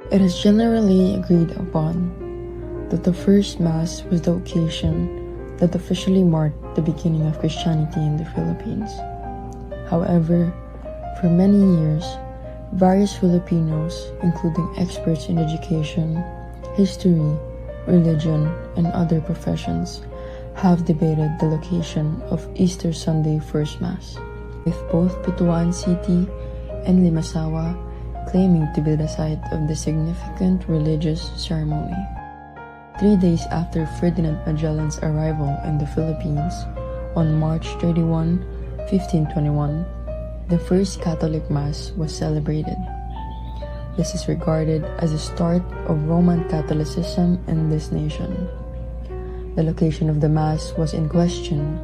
It is generally agreed upon that the first Mass was the occasion that officially marked the beginning of Christianity in the Philippines. However, for many years, various Filipinos, including experts in education, history, religion, and other professions, have debated the location of Easter Sunday First Mass, with both Butuan City and Limasawa claiming to be the site of the significant religious ceremony. 3 days after Ferdinand Magellan's arrival in the Philippines on March 31, 1521, the first Catholic Mass was celebrated. This is regarded as the start of Roman Catholicism in this nation. The location of the Mass was in question.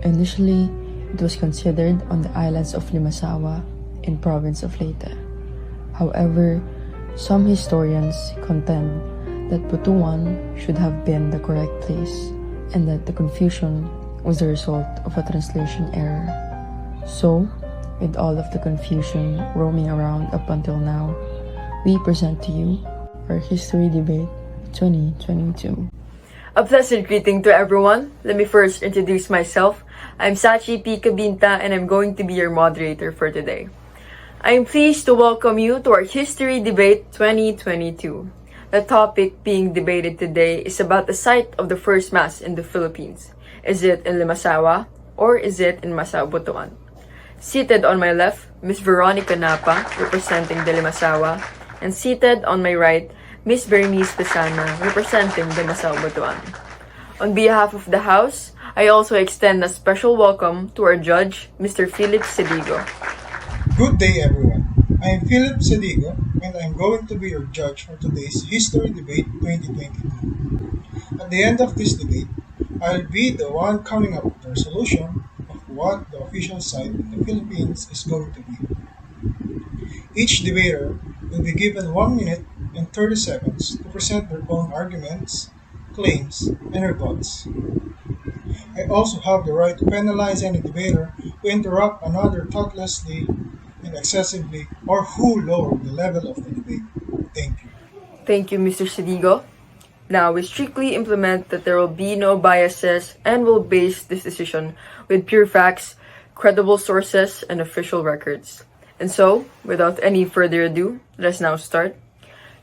Initially, it was considered on the islands of Limasawa in province of Leyte. However, some historians contend that Butuan should have been the correct place and that the confusion was the result of a translation error. So, with all of the confusion roaming around up until now, we present to you our History Debate 2022. A pleasant greeting to everyone. Let me first introduce myself. I'm Sachi P. Cabinta and I'm going to be your moderator for today. I am pleased to welcome you to our History Debate 2022. The topic being debated today is about the site of the first Mass in the Philippines. Is it in Limasawa or is it in MASAO, Butuan? Seated on my left, Ms. Veronica Napa, representing the Limasawa, and seated on my right, Ms. Bernice Pesana, representing the MASAO, Butuan. On behalf of the House, I also extend a special welcome to our judge, Mr. Philip Sedigo. Good day, everyone. I am Philip Sedigo, and I am going to be your judge for today's History Debate 2022. At the end of this debate, I will be the one coming up with a resolution of what the official site in the Philippines is going to be. Each debater will be given 1 minute and 30 seconds to present their own arguments, claims, and rebuts. I also have the right to penalize any debater who interrupt another thoughtlessly and excessively or who lower the level of the debate. Thank you. Thank you, Mr. Sedigo. Now, we strictly implement that there will be no biases and will base this decision with pure facts, credible sources, and official records. And so, without any further ado, let us now start.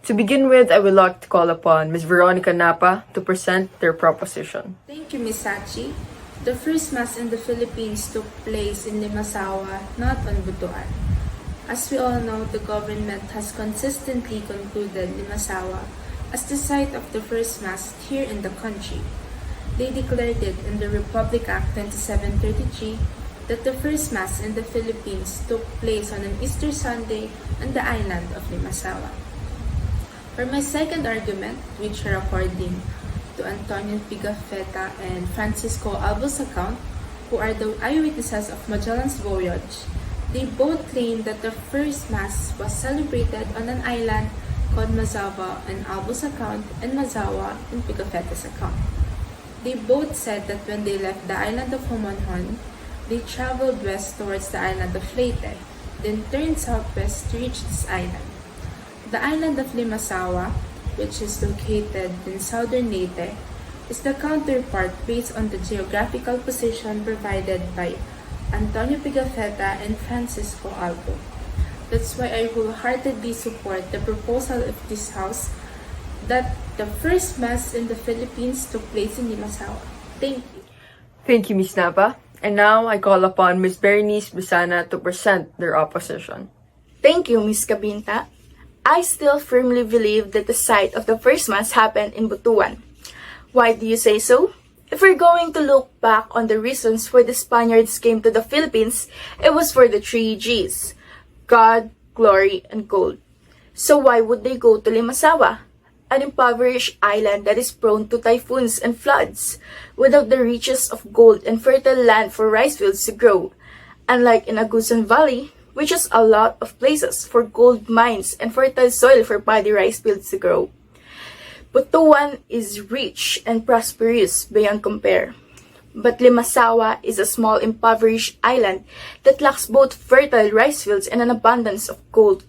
To begin with, I would like to call upon Ms. Veronica Napa to present their proposition. Thank you, Ms. Sachi. The first Mass in the Philippines took place in Limasawa, not on Butuan. As we all know, the government has consistently concluded Limasawa as the site of the first Mass here in the country. They declared it in the Republic Act 2733 that the first Mass in the Philippines took place on an Easter Sunday on the island of Limasawa. For my second argument, which are according to Antonio Pigafetta and Francisco Albo's account, who are the eyewitnesses of Magellan's voyage, they both claim that the first Mass was celebrated on an island called Masawa in Albo's account and Masawa in Pigafetta's account. They both said that when they left the island of Homonhon, they traveled west towards the island of Leyte, then turned southwest to reach this island. The island of Limasawa, which is located in southern Leyte, is the counterpart based on the geographical position provided by Antonio Pigafetta and Francisco Albo. That's why I wholeheartedly support the proposal of this House that the first Mass in the Philippines took place in Limasawa. Thank you. Thank you, Ms. Napa. And now I call upon Ms. Bernice Pesana to present their opposition. Thank you, Ms. Cabinta. I still firmly believe that the site of the first Mass happened in Butuan. Why do you say so? If we're going to look back on the reasons why the Spaniards came to the Philippines, it was for the 3 Gs: God, glory, and gold. So why would they go to Limasawa, an impoverished island that is prone to typhoons and floods, without the riches of gold and fertile land for rice fields to grow, unlike in Agusan Valley, which has a lot of places for gold mines and fertile soil for paddy rice fields to grow. Butuan is rich and prosperous beyond compare. But Limasawa is a small impoverished island that lacks both fertile rice fields and an abundance of gold.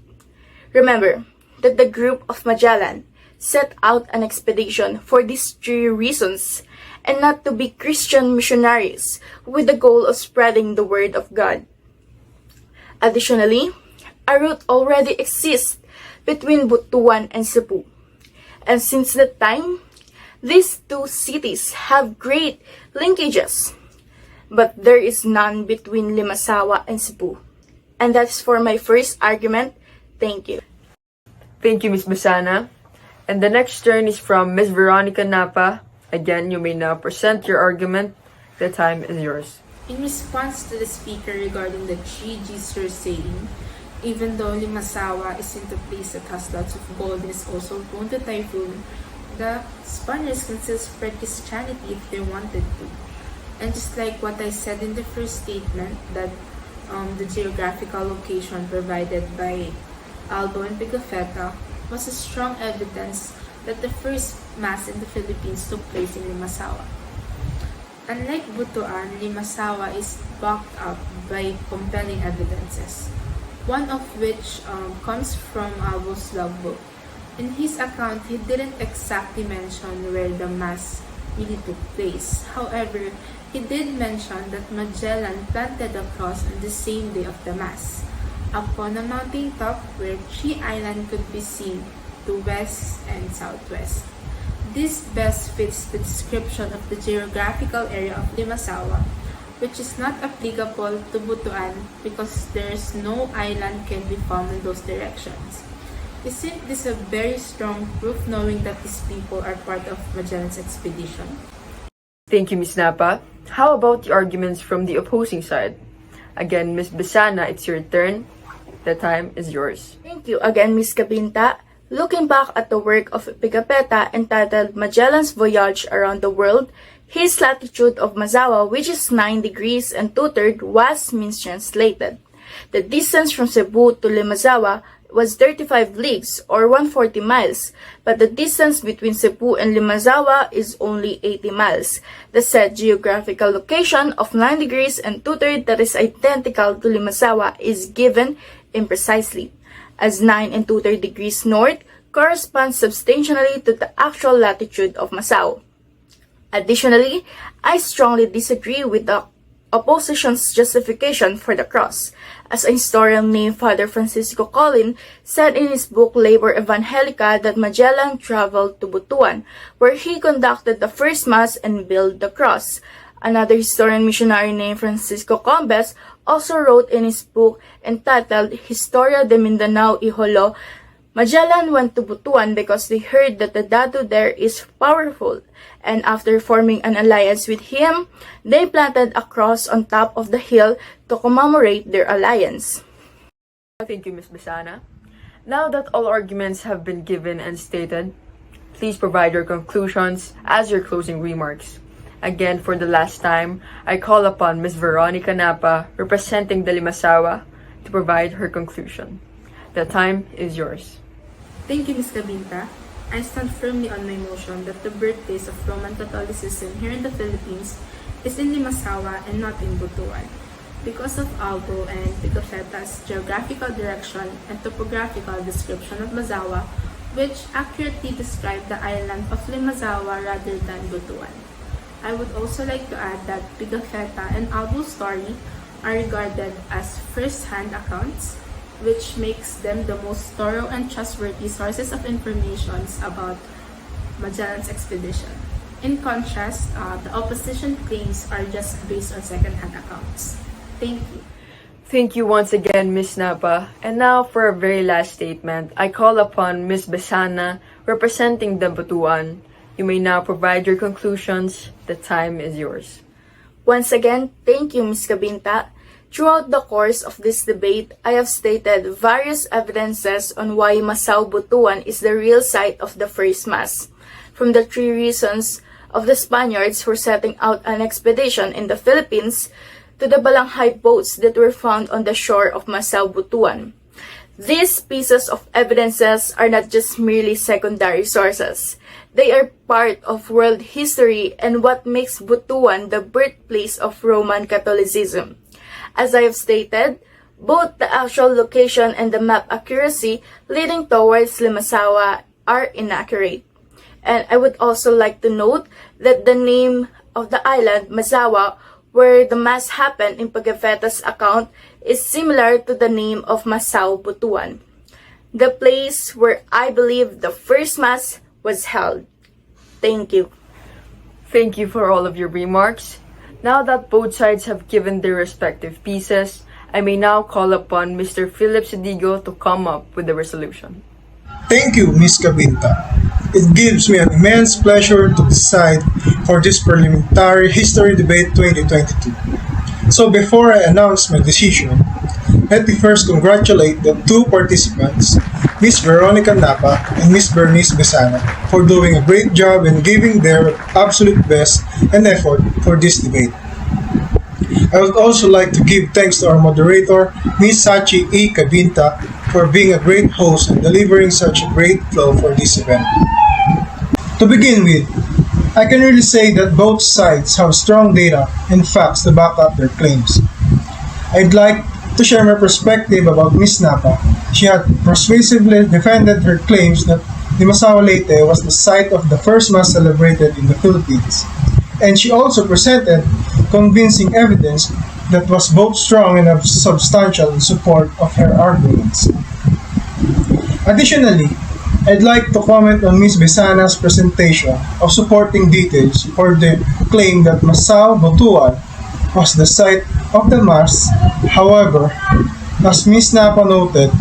Remember, that the group of Magellan set out an expedition for these three reasons, and not to be Christian missionaries with the goal of spreading the word of God. Additionally, a route already exists between Butuan and Cebu, and since that time, these two cities have great linkages, but there is none between Limasawa and Cebu. And that's for my first argument. Thank you. Thank you, Ms. Basana. And the next turn is from Ms. Veronica Napa. Again, you may now present your argument. The time is yours. In response to the speaker regarding the 3 Gs saying, even though Limasawa is in the place that has lots of gold and is also prone to typhoon, the Spaniards can still spread Christianity if they wanted to. And just like what I said in the first statement, that the geographical location provided by Albo and Pigafetta was a strong evidence that the first mass in the Philippines took place in Limasawa. Unlike Butuan, Limasawa is backed up by compelling evidences, one of which comes from Albo's logbook. In his account, he didn't exactly mention where the mass really took place. However, he did mention that Magellan planted a cross on the same day of the mass, upon a mountain top where 3 islands could be seen to west and southwest. This best fits the description of the geographical area of Limasawa, which is not applicable to Butuan because there's no island can be found in those directions. Isn't this a very strong proof knowing that these people are part of Magellan's expedition? Thank you, Ms. Napa. How about the arguments from the opposing side? Again, Ms. Basana, it's your turn. The time is yours. Thank you again, Ms. Cabinta. Looking back at the work of Pigafetta entitled Magellan's Voyage Around the World, his latitude of Masawa, which is 9 degrees and 2/3, was mistranslated. The distance from Cebu to Limasawa was 35 leagues or 140 miles, but the distance between Cebu and Limasawa is only 80 miles. The said geographical location of 9 degrees and 2/3 that is identical to Limasawa is given imprecisely, as 9 and 2/3 degrees north corresponds substantially to the actual latitude of Masao. Additionally, I strongly disagree with the opposition's justification for the cross, as a historian named Father Francisco Collin said in his book Labor Evangelica that Magellan traveled to Butuan, where he conducted the first mass and built the cross. Another historian missionary named Francisco Combes also wrote in his book entitled Historia de Mindanao y Jolo, Magellan went to Butuan because they heard that the Datu there is powerful, and after forming an alliance with him, they planted a cross on top of the hill to commemorate their alliance. Thank you, Ms. Basana. Now that all arguments have been given and stated, please provide your conclusions as your closing remarks. Again, for the last time, I call upon Ms. Veronica Napa, representing the Limasawa, to provide her conclusion. The time is yours. Thank you, Ms. Cabinta. I stand firmly on my motion that the birthplace of Roman Catholicism here in the Philippines is in Limasawa and not in Butuan, because of Albo and Pigafetta's geographical direction and topographical description of Masawa, which accurately describe the island of Limasawa rather than Butuan. I would also like to add that Pigafetta and Albo's story are regarded as first-hand accounts, which makes them the most thorough and trustworthy sources of information about Magellan's expedition. In contrast, the opposition claims are just based on second-hand accounts. Thank you. Thank you once again, Ms. Napa. And now for a very last statement, I call upon Ms. Basana, representing the Butuan. You may now provide your conclusions. The time is yours. Once again, thank you, Ms. Cabinta. Throughout the course of this debate, I have stated various evidences on why Masao Butuan is the real site of the first mass. From the 3 reasons of the Spaniards for setting out an expedition in the Philippines, to the balanghay boats that were found on the shore of Masao Butuan. These pieces of evidences are not just merely secondary sources. They are part of world history and what makes Butuan the birthplace of Roman Catholicism. As I have stated, Both the actual location and the map accuracy leading towards Limasawa are inaccurate. And I would also like to note that the name of the island, Masawa, where the mass happened in Pagafetta's account, is similar to the name of MASAO, Butuan, the place where I believe the first mass was held. Thank you. Thank you for all of your remarks. Now that both sides have given their respective pieces, I may now call upon Mr. Philip Sedigo to come up with the resolution. Thank you, Ms. Cabinta. It gives me an immense pleasure to decide for this preliminary History Debate 2022. So before I announce my decision, let me first congratulate the two participants, Ms. Veronica Napa and Ms. Bernice Besana, for doing a great job and giving their absolute best and effort for this debate. I would also like to give thanks to our moderator, Ms. Sachi E. Cabinta, for being a great host and delivering such a great flow for this event. To begin with, I can really say that both sides have strong data and facts to back up their claims. I'd like to share my perspective about Ms. Napa. She had persuasively defended her claims that Limasawa Leyte was the site of the first mass celebrated in the Philippines. And she also presented convincing evidence that was both strong and substantial in support of her arguments. Additionally, I'd like to comment on Ms. Besana's presentation of supporting details for the claim that Masao Butuan was the site of the mass. However, as Ms. Napa noted,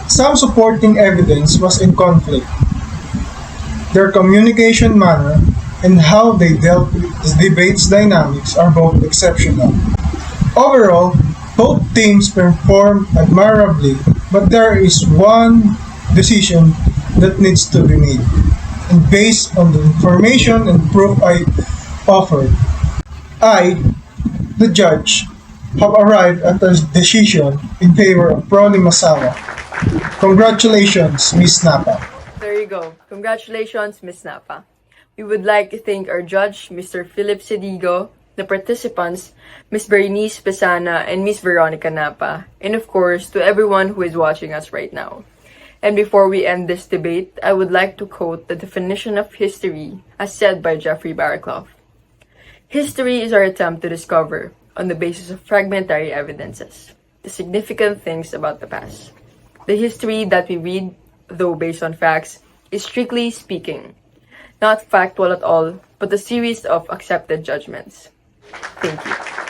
some supporting evidence was in conflict. Their communication manner and how they dealt with the debate's dynamics are both exceptional. Overall, both teams performed admirably, but there is one decision that needs to be made. And based on the information and proof I offered, I, the judge, have arrived at a decision in favor of Pro Limasawa. Congratulations, Ms. Napa. There you go. Congratulations, Ms. Napa. We would like to thank our judge, Mr. Philip Sedigo, the participants, Ms. Bernice Besana, and Ms. Veronica Napa, and of course, to everyone who is watching us right now. And before we end this debate, I would like to quote the definition of history as said by Jeffrey Barraclough. History is our attempt to discover, on the basis of fragmentary evidences, the significant things about the past. The history that we read, though based on facts, is strictly speaking, not factual at all, but a series of accepted judgments. Thank you.